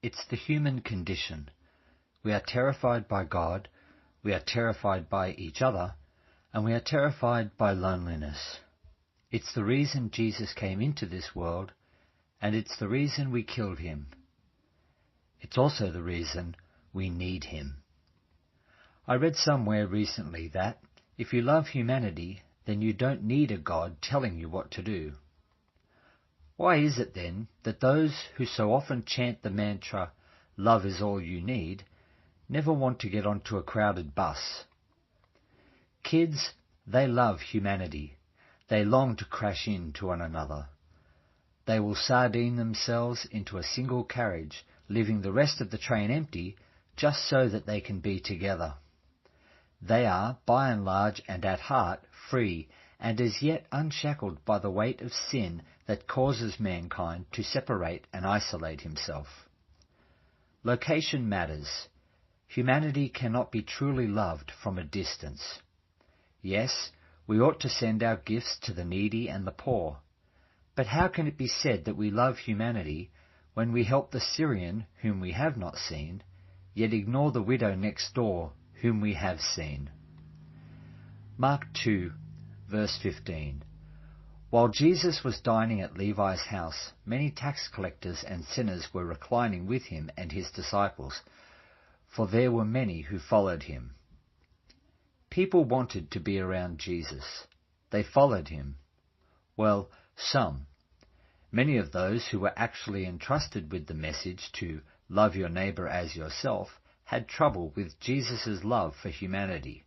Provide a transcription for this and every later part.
It's the human condition. We are terrified by God, we are terrified by each other, and we are terrified by loneliness. It's the reason Jesus came into this world, and it's the reason we killed him. It's also the reason we need him. I read somewhere recently that if you love humanity, then you don't need a God telling you what to do. Why is it then that those who so often chant the mantra, "Love is all you need," never want to get onto a crowded bus? Kids, they love humanity. They long to crash into one another. They will sardine themselves into a single carriage, leaving the rest of the train empty just so that they can be together. They are, by and large and at heart, free, and as yet unshackled by the weight of sin that causes mankind to separate and isolate himself. Location matters. Humanity cannot be truly loved from a distance. Yes, we ought to send our gifts to the needy and the poor. But how can it be said that we love humanity when we help the Syrian whom we have not seen, yet ignore the widow next door whom we have seen? Mark 2, verse 15. While Jesus was dining at Levi's house, many tax collectors and sinners were reclining with him and his disciples, for there were many who followed him. People wanted to be around Jesus. They followed him. Well, some. Many of those who were actually entrusted with the message to love your neighbour as yourself had trouble with Jesus' love for humanity.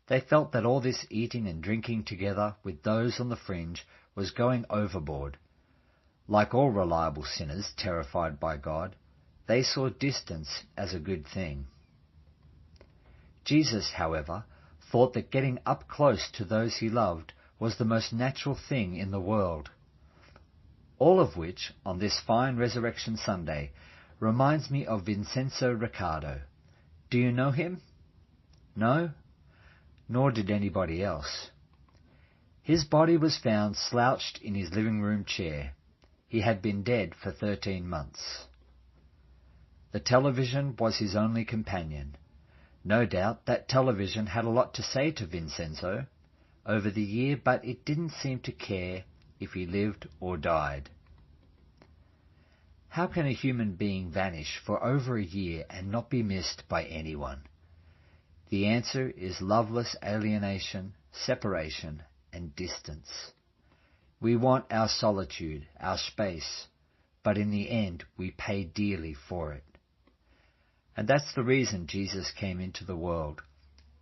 They felt that all this eating and drinking together with those on the fringe was going overboard. Like all reliable sinners terrified by God, they saw distance as a good thing. Jesus, however, thought that getting up close to those he loved was the most natural thing in the world. All of which, on this fine Resurrection Sunday, reminds me of Vincenzo Riccardo. Do you know him? No? Nor did anybody else. His body was found slouched in his living room chair. He had been dead for 13 months. The television was his only companion. No doubt that television had a lot to say to Vincenzo over the year, but it didn't seem to care if he lived or died. How can a human being vanish for over a year and not be missed by anyone? The answer is loveless alienation, separation, and distance. We want our solitude, our space, but in the end we pay dearly for it. And that's the reason Jesus came into the world,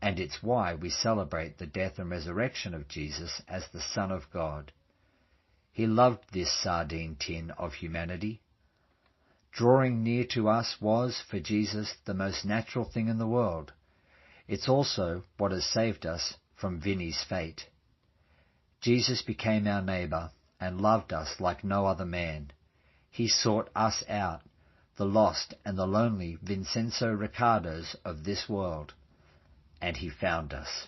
and it's why we celebrate the death and resurrection of Jesus as the Son of God. He loved this sardine tin of humanity. Drawing near to us was, for Jesus, the most natural thing in the world. It's also what has saved us from Vinny's fate. Jesus became our neighbour and loved us like no other man. He sought us out, the lost and the lonely Vincenzo Riccardos of this world, and he found us.